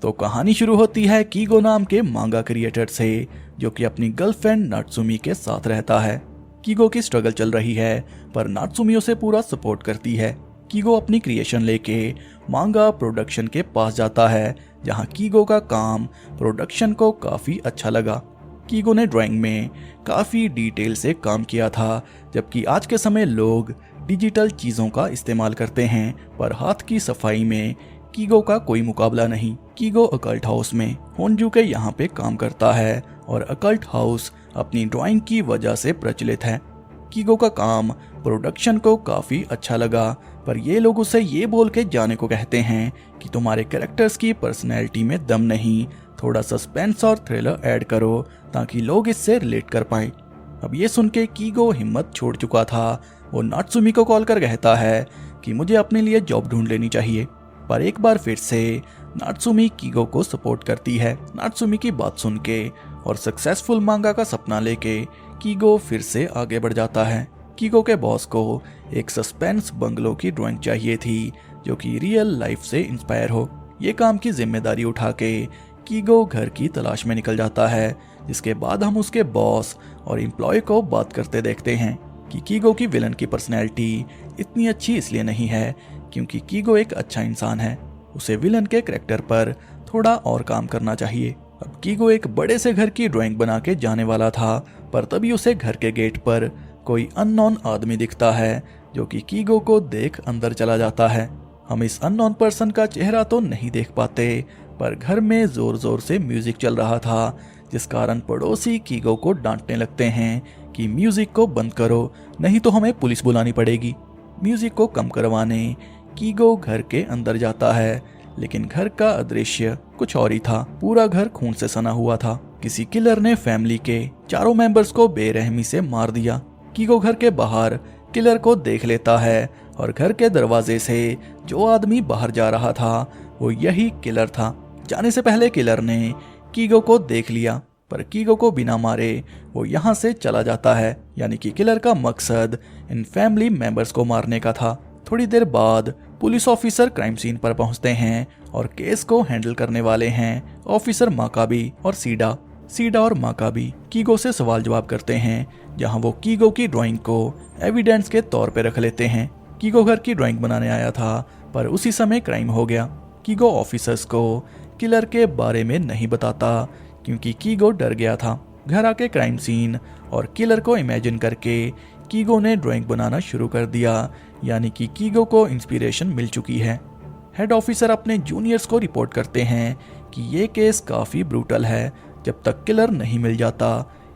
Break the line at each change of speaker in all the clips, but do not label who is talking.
तो कहानी शुरू होती है कीगो नाम के मांगा क्रिएटर से, जो कि अपनी गर्लफ्रेंड नात्सुमी के साथ रहता है। कीगो की स्ट्रगल चल रही है, पर नात्सुमी उसे पूरा सपोर्ट करती है। कीगो अपनी क्रिएशन लेके मांगा प्रोडक्शन के पास जाता है, जहां कीगो का काम प्रोडक्शन को काफी अच्छा लगा। कीगो ने ड्राइंग में काफी डिटेल से काम किया था, जबकि आज के समय लोग डिजिटल चीजों का इस्तेमाल करते हैं, पर हाथ की सफाई में कीगो का कोई मुकाबला नहीं। कीगो अकल्ट हाउस में होनजू के यहाँ पे काम करता है और अकल्ट हाउस अपनी ड्राइंग की वजह से प्रचलित है। कीगो का काम प्रोडक्शन को काफी अच्छा लगा, पर ये लोग उसे ये बोल के जाने को कहते हैं कि तुम्हारे कैरेक्टर्स की पर्सनैलिटी में दम नहीं, थोड़ा सस्पेंस और थ्रिलर ऐड करो ताकि लोग इससे रिलेट कर पाए। अब ये सुन के कीगो हिम्मत छोड़ चुका था। वो नात्सुमी को कॉल कर कहता है कि मुझे अपने लिए जॉब ढूंढ लेनी चाहिए, पर एक बार फिर से नात्सुमी कीगो को सपोर्ट करती है। नात्सुमी की बात सुन के और सक्सेसफुल मांगा का सपना लेके कीगो फिर से आगे बढ़ जाता है। कीगो के बॉस को एक सस्पेंस बंगलो की ड्राइंग चाहिए थी, जो कि रियल लाइफ से इंस्पायर हो। ये काम की जिम्मेदारी उठा के कीगो घर की तलाश में निकल जाता है, जिसके बाद हम उसके बॉस और एम्प्लॉय को बात करते देखते हैं कि कीगो की विलन की पर्सनैलिटी इतनी अच्छी इसलिए नहीं है क्योंकि कीगो एक अच्छा इंसान है। उसे विलन के कैरेक्टर पर थोड़ा और काम करना चाहिए। अब कीगो एक बड़े से घर की ड्राइंग बना के जाने वाला था, पर तभी उसे घर के गेट पर कोई अननोन आदमी दिखता है, जो कि कीगो को देख अंदर चला जाता है। हम इस अननोन पर्सन का चेहरा तो नहीं देख पाते, पर घर में जोर जोर से म्यूजिक चल रहा था, जिस कारण पड़ोसी कीगो को डांटने लगते हैं कि म्यूजिक को बंद करो, नहीं तो हमें पुलिस बुलानी पड़ेगी। म्यूजिक को कम करवाने कीगो घर के अंदर जाता है, लेकिन घर का दृश्य कुछ और ही था। पूरा घर खून से सना हुआ था। किसी किलर ने फैमिली के चारों मेंबर्स को बेरहमी से मार दिया। कीगो घर के बाहर किलर को देख लेता है और घर के दरवाजे से जो आदमी बाहर जा रहा था वो यही किलर था। जाने से पहले किलर ने कीगो को देख लिया, पर कीगो को बिना मारे वो यहाँ से चला जाता है। यानी कि किलर का मकसद इन फैमिली मेंबर्स को मारने का था। थोड़ी देर बाद पुलिस ऑफिसर क्राइम सीन पर पहुंचते हैं और केस को हैंडल करने वाले हैं ऑफिसर माकाबी और सीडा। सीडा और माकाबी कीगो से सवाल जवाब करते हैं, जहां वो कीगो की ड्राइंग को एविडेंस के तौर पे रख लेते हैं। कीगो घर की ड्राइंग बनाने आया था, पर उसी समय क्राइम हो गया। कीगो ऑफिसर्स को किलर के बारे में नहीं बताता क्योंकि कीगो डर गया था। घर आके क्राइम सीन और किलर को इमेजिन करके कीगो ने ड्राइंग बनाना शुरू कर दिया, यानी कि कीगो को इंस्पिरेशन मिल चुकी है। हेड ऑफिसर अपने जूनियर्स को रिपोर्ट करते हैं कि ये केस काफी ब्रूटल है, जब तक किलर नहीं मिल जाता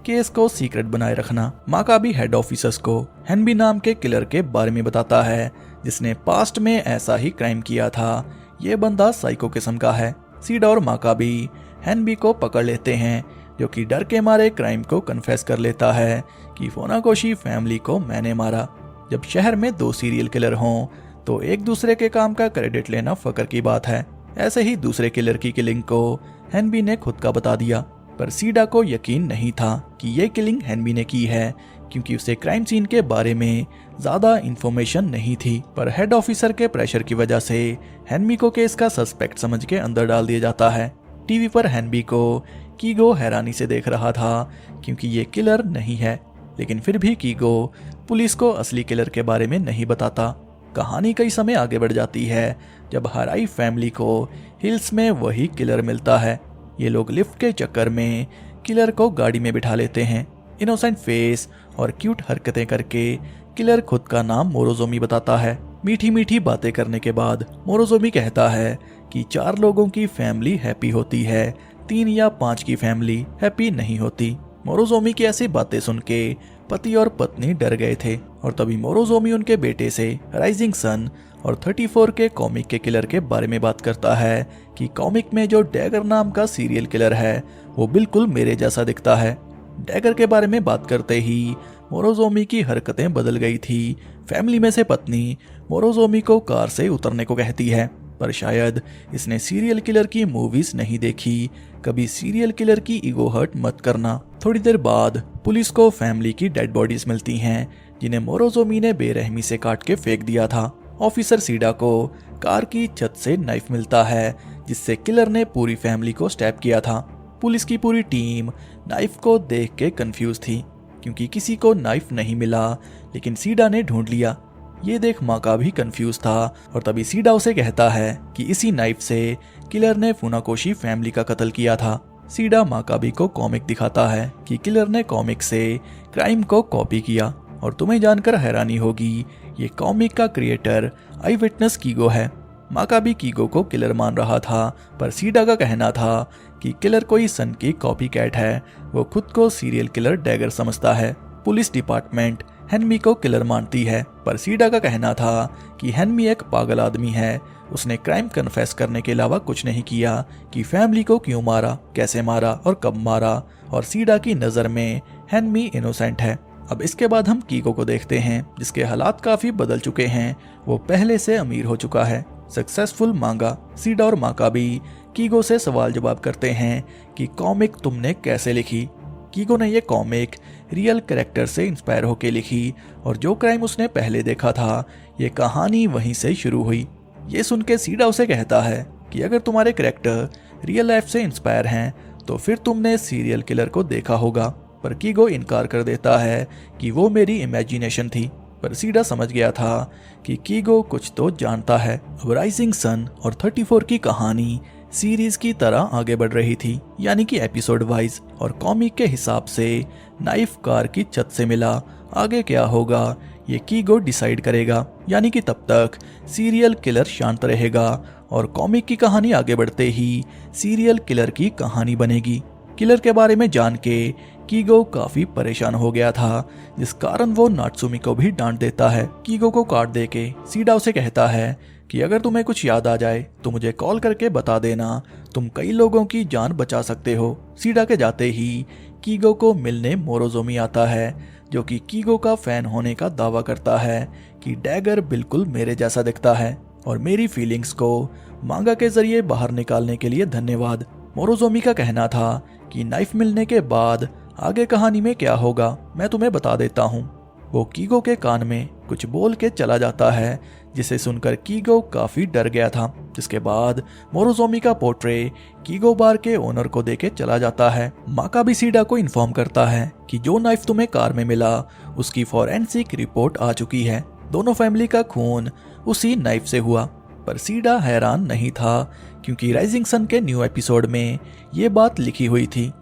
केस को सीक्रेट बनाए रखना। माकाबी हेड ऑफिसर्स को हेनबी नाम के किलर के बारे में बताता है, जिसने पास्ट में ऐसा ही क्राइम किया था। ये बंदा साइको किस्म का है। सीडा और माकाबी हेनबी को पकड़ लेते हैं, जो कि डर के मारे क्राइम को कन्फेस कर लेता है कि फुनाकोशी फैमिली को मैंने मारा। जब शहर में दो सीरियल किलर हों तो एक दूसरे के काम का क्रेडिट लेना फकर की बात है। ऐसे ही दूसरे किलर की किलिंग को हेनबी ने खुद का बता दिया, पर सीडा को यकीन नहीं था कि ये किलिंग हेनबी ने की है, क्योंकि उसे क्राइम सीन के बारे में ज्यादा इंफॉर्मेशन नहीं थी। पर हेड ऑफिसर के प्रेशर की वजह से हेनबी को केस का सस्पेक्ट समझ के अंदर डाल दिया जाता है। टीवी पर हेनबी को कीगो हैरानी से देख रहा था, क्योंकि ये किलर नहीं है, लेकिन फिर भी कीगो पुलिस को असली किलर के बारे में नहीं बताता। कहानी कई समय आगे बढ़ जाती है, जब हराई फैमिली को हिल्स में वही किलर मिलता है। ये लोग लिफ्ट के चक्कर में किलर को गाड़ी में बिठा लेते हैं। इनोसेंट फेस और क्यूट हरकतें करके किलर खुद का नाम मोरोजोमी बताता है। मीठी मीठी बातें करने के बाद मोरोजोमी कहता है कि 4 लोगों की फैमिली हैप्पी होती है, 3 या 5 की फैमिली हैप्पी नहीं होती। मोरोजोमी की ऐसी बातें सुन के पति और पत्नी डर गए थे, और तभी मोरोजोमी उनके बेटे से राइजिंग सन और 34 के कॉमिक के किलर के बारे में बात करता है कि कॉमिक में जो डैगर नाम का सीरियल किलर है वो बिल्कुल मेरे जैसा दिखता है। डैगर के बारे में बात करते ही मोरोजोमी की हरकतें बदल गई थी। फैमिली में से पत्नी मोरोजोमी को कार से उतरने को कहती है, पर शायद इसने सीरियल किलर की मूवीज नहीं देखी। कभी सीरियल किलर की ईगो हर्ट मत करना। थोड़ी देर बाद पुलिस को फैमिली की डेड बॉडीज मिलती हैं, जिन्हें मोरोजोमी ने बेरहमी से काट के फेंक दिया था। ऑफिसर सीडा को कार की छत से नाइफ मिलता है जिससे किलर ने पूरी फैमिली को स्टैब किया था। पुलिस की पूरी टीम नाइफ को देख के कंफ्यूज थी क्योंकि किसी को नाइफ नहीं मिला, लेकिन सीडा ने ढूंढ लिया। ये देख माका भी कंफ्यूज था और तभी सीडा उसे कहता है कि इसी नाइफ से किलर ने फुनाकोशी फैमिली का कत्ल किया था। सीडा माकाबी को कॉमिक दिखाता है कि किलर ने कॉमिक से क्राइम को कॉपी किया और तुम्हें जानकर हैरानी होगी, ये कॉमिक का क्रिएटर आई विटनेस कीगो है। माकाबी कीगो को किलर मान रहा था, पर सीडा का कहना था कि किलर कोई सन की कॉपी कैट है। वो खुद को सीरियल किलर डैगर समझता है। पुलिस डिपार्टमेंट हेनमी को किलर मानती है, पर सीडा का कहना था कि हेनमी एक पागल आदमी है। उसने क्राइम कन्फेस करने के अलावा कुछ नहीं किया कि फैमिली को क्यों मारा, कैसे मारा और कब मारा, और सीडा की नज़र में हेनमी इनोसेंट है। अब इसके बाद हम कीगो को देखते हैं जिसके हालात काफ़ी बदल चुके हैं। वो पहले से अमीर हो चुका है, सक्सेसफुल मांगा। सीडा और माकाबी कीगो से सवाल जवाब करते हैं कि कॉमिक तुमने कैसे लिखी। कीगो ने ये कॉमिक रियल कैरेक्टर से इंस्पायर होकर लिखी और जो क्राइम उसने पहले देखा था, ये कहानी वहीं से शुरू हुई। ये सुन के सीडा उसे कहता है कि अगर तुम्हारे कैरेक्टर रियल लाइफ से इंस्पायर हैं तो फिर तुमने सीरियल किलर को देखा होगा। पर कीगो इनकार कर देता है कि वो मेरी इमेजिनेशन थी। पर सीडा समझ गया था कि कीगो कुछ तो जानता है। अब राइजिंग सन और 34 की कहानी सीरीज की तरह आगे बढ़ रही थी, यानी कि एपिसोड वाइज, और कॉमिक के हिसाब से नाइफ कार की छत से मिला। आगे क्या होगा ये कीगो डिसाइड करेगा, यानी कि तब तक सीरियल किलर शांत रहेगा और कॉमिक की कहानी आगे बढ़ते ही सीरियल किलर की कहानी बनेगी। किलर के बारे में जान के कीगो काफी परेशान हो गया था, जिस कारण वो नात्सुमी को भी डांट देता है। कीगो को कार्ड देके सीडा उसे कहता है कि अगर तुम्हें कुछ याद आ जाए तो मुझे कॉल करके बता देना, तुम कई लोगों की जान बचा सकते हो। सीडा के जाते ही कीगो को मिलने मोरोजोमी आता है, जो कि कीगो का फैन होने का दावा करता है कि डैगर बिल्कुल मेरे जैसा दिखता है और मेरी फीलिंग्स को मांगा के जरिए बाहर निकालने के लिए धन्यवाद। मोरोजोमी का कहना था कि नाइफ मिलने के बाद आगे कहानी में क्या होगा मैं तुम्हें बता देता हूँ। वो कीगो के कान में कुछ बोल के चला जाता है, जिसे सुनकर कीगो काफी डर गया था। जिसके बाद मोरोजोमी का पोर्ट्रे कीगो बार के ओनर को देके चला जाता है। माकाबी सीडा को इन्फॉर्म करता है कि जो नाइफ तुम्हें कार में मिला उसकी फॉरेंसिक रिपोर्ट आ चुकी है। दोनों फैमिली का खून उसी नाइफ से हुआ। पर सीडा हैरान नहीं था क्योंकि राइजिंग सन के न्यू एपिसोड में ये बात लिखी हुई थी।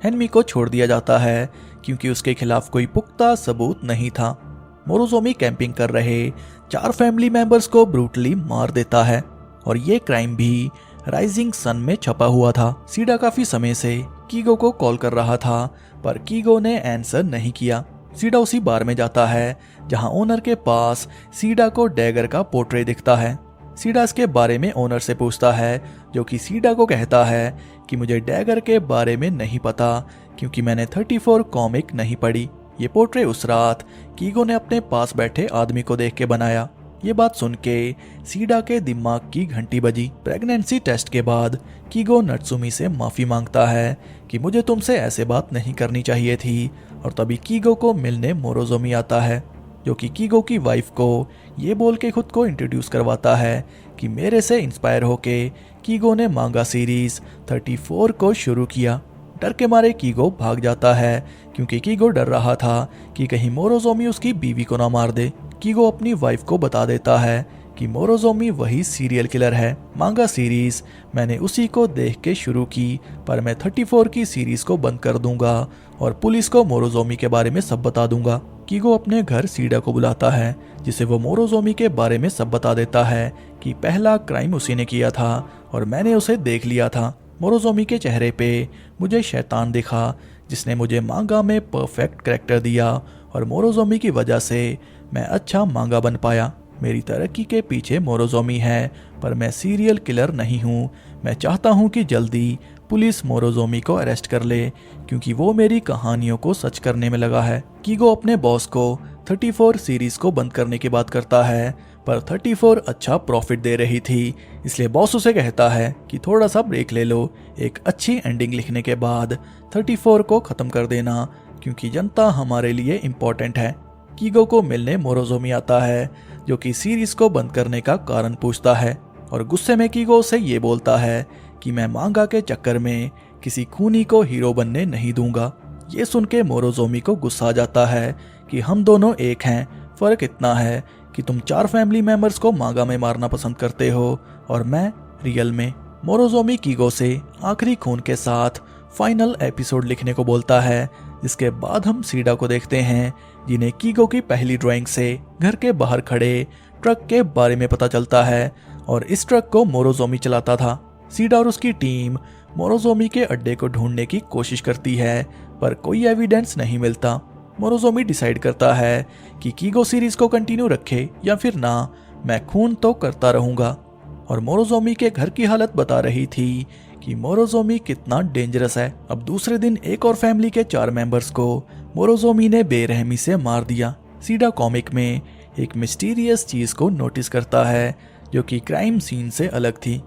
हेनमी को छोड़ दिया जाता है क्योंकि उसके खिलाफ कोई पुख्ता सबूत नहीं था। मोरोजोमी कैंपिंग कर रहे 4 फैमिली मेंबर्स को ब्रूटली मार देता है और ये क्राइम भी राइजिंग सन में छपा हुआ था। सीडा काफी समय से कीगो को कॉल कर रहा था, पर कीगो ने आंसर नहीं किया। सीडा उसी बार में जाता है जहां ओनर के पास सीडा को डैगर का पोर्ट्रेट दिखता है। सीडा इसके बारे में ओनर से पूछता है, जो कि सीडा को कहता है कि मुझे डैगर के बारे में नहीं पता क्योंकि मैंने 34 कॉमिक नहीं पढ़ी। ये पोर्ट्रेट उस रात कीगो ने अपने पास बैठे आदमी को देख के बनाया। ये बात सुन के सीडा के दिमाग की घंटी बजी। प्रेगनेंसी टेस्ट के बाद कीगो नात्सुमी से माफी मांगता है कि मुझे तुमसे ऐसे बात नहीं करनी चाहिए थी, और तभी कीगो को मिलने मोरोजोमी आता है, जो कि कीगो की वाइफ को ये बोल के खुद को इंट्रोड्यूस करवाता है कि मेरे से इंस्पायर होके कीगो ने मांगा सीरीज 34 को शुरू किया। डर के मारे कीगो भाग जाता है क्योंकि कीगो डर रहा था कि कहीं मोरोजोमी उसकी बीवी को ना मार दे। कीगो अपनी वाइफ को बता देता है कि मोरोजोमी वही सीरियल किलर है। मांगा सीरीज मैंने उसी को देख के शुरू की, पर मैं 34 की सीरीज को बंद कर दूंगा और पुलिस को मोरोजोमी के बारे में सब बता दूंगा। कीगो अपने घर सीडा को बुलाता है, जिसे वो मोरोजोमी के बारे में सब बता देता है कि पहला क्राइम उसी ने किया था और मैंने उसे देख लिया था। मोरोजोमी के चेहरे पे मुझे शैतान दिखा जिसने मुझे मांगा में परफेक्ट कैरेक्टर दिया, और मोरोजोमी की वजह से मैं अच्छा मांगा बन पाया। मेरी तरक्की के पीछे मोरोजोमी है, पर मैं सीरियल किलर नहीं हूँ। मैं चाहता हूँ कि जल्दी पुलिस मोरोजोमी को अरेस्ट कर ले क्योंकि वो मेरी कहानियों को सच करने में लगा है। कीगो अपने बॉस को 34 सीरीज को बंद करने की बात करता है, पर 34 अच्छा प्रॉफिट दे रही थी, इसलिए बॉस उसे कहता है कि थोड़ा सा ब्रेक ले लो, एक अच्छी एंडिंग लिखने के बाद 34 को ख़त्म कर देना क्योंकि जनता हमारे लिए इम्पोर्टेंट है। कीगो को मिलने मोरोजोमी आता है, जो कि सीरीज को बंद करने का कारण पूछता है और गुस्से में कीगो उसे ये बोलता है कि मैं मांगा के चक्कर में किसी खूनी को हीरो बनने नहीं दूंगा। ये सुन के मोरोजोमी को गुस्सा आ जाता है कि हम दोनों एक हैं, फर्क इतना है कि तुम 4 फैमिली मेंबर्स को मांगा में मारना पसंद करते हो और मैं रियल में। मोरोजोमी कीगो से आखिरी खून के साथ फाइनल एपिसोड लिखने को बोलता है, जिसके बाद हम सीडा को देखते हैं जिन्हें कीगो की पहली ड्राइंग से घर के बाहर खड़े ट्रक के बारे में पता चलता है और इस ट्रक को मोरोजोमी चलाता था। सीडा और उसकी टीम मोरोजोमी के अड्डे को ढूंढने की कोशिश करती है पर कोई एविडेंस नहीं मिलता। मोरोजोमी डिसाइड करता है कि कीगो सीरीज को कंटिन्यू रखे या फिर ना, मैं खून तो करता रहूंगा। और मोरोजोमी के घर की हालत बता रही थी कि मोरोजोमी कितना डेंजरस है। अब दूसरे दिन एक और फैमिली के 4 मेंबर्स को मोरोजोमी ने बेरहमी से मार दिया। सीडा कॉमिक में एक मिस्टीरियस चीज को नोटिस करता है जो कि क्राइम सीन से अलग थी।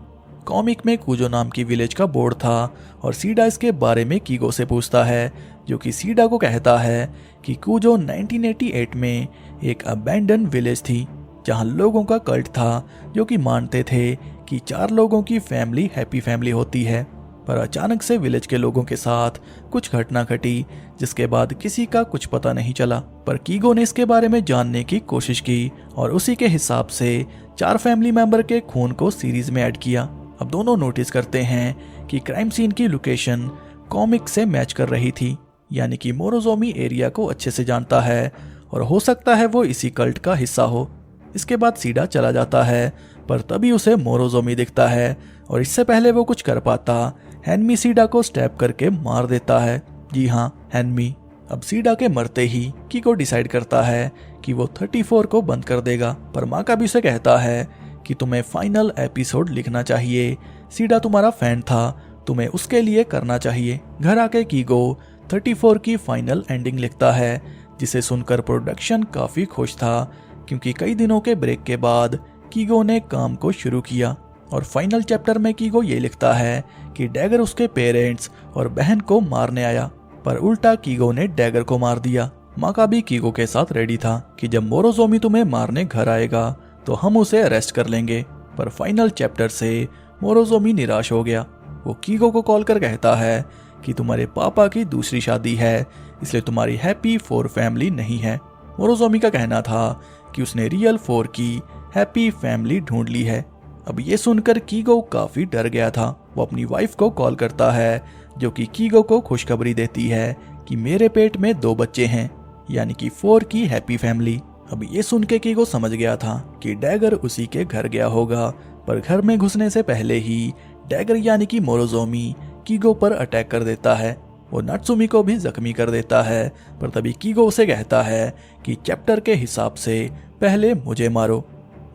कॉमिक में कूजो नाम की विलेज का बोर्ड था और सीडा इसके बारे में कीगो से पूछता है, जो कि सीडा को कहता है कि कूजो 1988 में एक अबैंडन विलेज थी जहां लोगों का कल्ट था जो कि मानते थे कि 4 लोगों की फैमिली हैप्पी फैमिली होती है। पर अचानक से विलेज के लोगों के साथ कुछ घटना घटी जिसके बाद किसी का कुछ पता नहीं चला। पर कीगो ने इसके बारे में जानने की कोशिश की और उसी के हिसाब से 4 फैमिली मेंबर के खून को सीरीज में ऐड किया। अब दोनों नोटिस करते हैं कि क्राइम सीन की लोकेशन कॉमिक से मैच कर रही थी, यानी कि मोरोजोमी एरिया को अच्छे से जानता है और हो सकता है वो इसी कल्ट का हिस्सा हो। इसके बाद सीडा चला जाता है पर तभी उसे मोरोजोमी दिखता है और इससे पहले वो कुछ कर पाता, हैनमी सीडा को स्टैब करके मार देता है। जी हाँ, हैनमी। अब सीडा के मरते ही कीगो डिसाइड करता है कि वो 34 को बंद कर देगा, पर माकाबी उसे कहता है कि तुम्हें फाइनल एपिसोड लिखना चाहिए। सीडा तुम्हारा फैन था, तुम्हें उसके लिए करना चाहिए। घर आके कीगो 34 की फाइनल एंडिंग लिखता है, जिसे सुनकर प्रोडक्शन काफी खुश था क्योंकि कई दिनों के ब्रेक के बाद कीगो ने काम को शुरू किया। और फाइनल चैप्टर में कीगो ये लिखता है कि डैगर उसके पेरेंट्स और बहन को मारने आया, पर उल्टा कीगो ने डैगर को मार दिया। माकाबी कीगो के साथ रेडी था कि जब मोरोजोमी तुम्हें मारने घर आएगा तो हम उसे अरेस्ट कर लेंगे। पर फाइनल चैप्टर से मोरोजोमी निराश हो गया। वो कीगो को कॉल कर कहता है कि तुम्हारे पापा की दूसरी शादी है, इसलिए तुम्हारी हैप्पी 4 फैमिली नहीं है। मोरोजोमी का कहना था कि उसने रियल 4 की हैप्पी फैमिली ढूंढ ली है। अब ये सुनकर कीगो काफी डर गया था। वो अपनी वाइफ को कॉल करता है जो कि कीगो को खुशखबरी देती है कि मेरे पेट में 2 बच्चे हैं, यानी कि 4 की हैप्पी फैमिली। अब ये सुन के कीगो समझ गया था कि डैगर उसी के घर गया होगा, पर घर में घुसने से पहले ही डैगर यानी कि मोरोजोमी कीगो पर अटैक कर देता है। वो नात्सुमी को भी जख्मी कर देता है, पर तभी कीगो उसे कहता है कि चैप्टर के हिसाब से पहले मुझे मारो।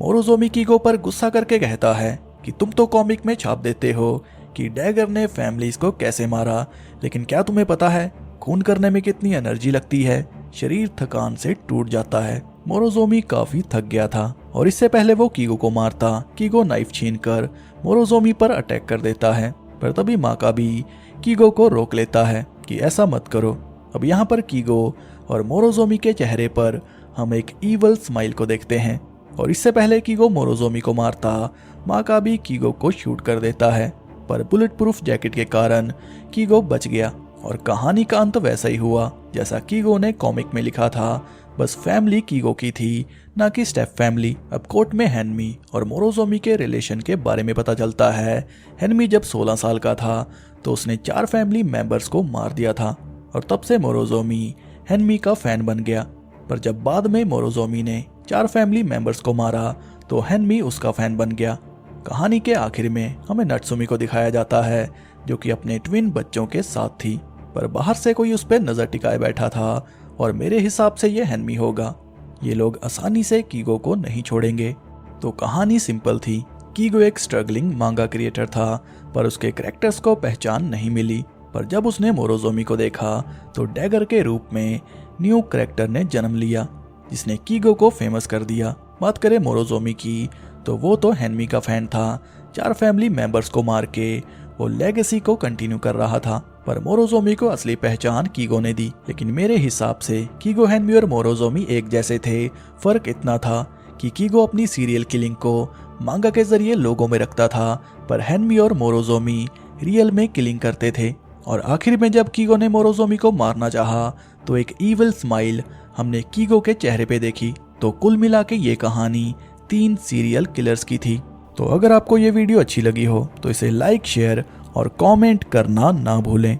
मोरोजोमी कीगो पर गुस्सा करके कहता है कि तुम तो कॉमिक में छाप देते हो कि डैगर ने फैमिलीज को कैसे मारा, लेकिन क्या तुम्हें पता है खून करने में कितनी एनर्जी लगती है, शरीर थकान से टूट जाता है। मोरोजोमी काफी थक गया था और इससे पहले वो कीगो को मारता, कीगो नाइफ छीनकर मोरोजोमी पर अटैक कर देता है। पर तभी माकाबी कीगो को रोक लेता है कि ऐसा मत करो। अब यहाँ पर कीगो और मोरोजोमी के चेहरे पर हम एक ईवल स्माइल को देखते हैं और इससे पहले कीगो मोरोजोमी को मारता, माकाबी कीगो को शूट कर देता है, पर बुलेट प्रूफ जैकेट के कारण कीगो बच गया और कहानी का अंत वैसा ही हुआ जैसा कीगो ने कॉमिक में लिखा था। बस फैमिली कीगो की थी, ना कि स्टेप फैमिली। अब कोर्ट में हैनमी और मोरोजोमी के रिलेशन के बारे में पता चलता है। हैनमी जब 16 साल का था तो उसने 4 फैमिली मेंबर्स को मार दिया था और तब से मोरोजोमी हैनमी का फैन बन गया। पर जब बाद में मोरोजोमी ने 4 फैमिली मेंबर्स को मारा तो हैनमी उसका फैन बन गया। कहानी के आखिर में हमें नात्सुमी को दिखाया जाता है जो कि अपने ट्विन बच्चों के साथ थी, पर बाहर से कोई उस पर नजर टिकाए बैठा था और मेरे हिसाब से ये हैनमी होगा। ये लोग आसानी से कीगो को नहीं छोड़ेंगे। तो कहानी सिंपल थी। कीगो एक स्ट्रगलिंग मांगा क्रिएटर था, पर उसके कैरेक्टर्स को पहचान नहीं मिली। पर जब उसने मोरोजोमी को देखा तो डैगर के रूप में न्यू कैरेक्टर ने जन्म लिया जिसने कीगो को फेमस कर दिया। बात करें मोरोजोमी की तो वो तो हैनमी का फैन था। 4 फैमिली मेंबर्स को मार के वो लेगेसी को कंटिन्यू कर रहा था, पर मोरोजोमी को असली पहचान कीगो ने दी। लेकिन मेरे हिसाब से कीगो, हैनमी और मोरोजोमी एक जैसे थे। फर्क इतना था कि कीगो अपनी सीरियल किलिंग को मांगा के जरिए लोगों में रखता था, पर हेनमी और मोरोजोमी रियल में किलिंग करते थे। और आखिर में जब कीगो ने मोरोजोमी को मारना चाहा तो एक ईविल स्माइल हमने कीगो के चेहरे पे देखी। तो कुल मिला के ये कहानी 3 सीरियल किलर्स की थी। तो अगर आपको ये वीडियो अच्छी लगी हो तो इसे लाइक, शेयर और कमेंट करना ना भूलें।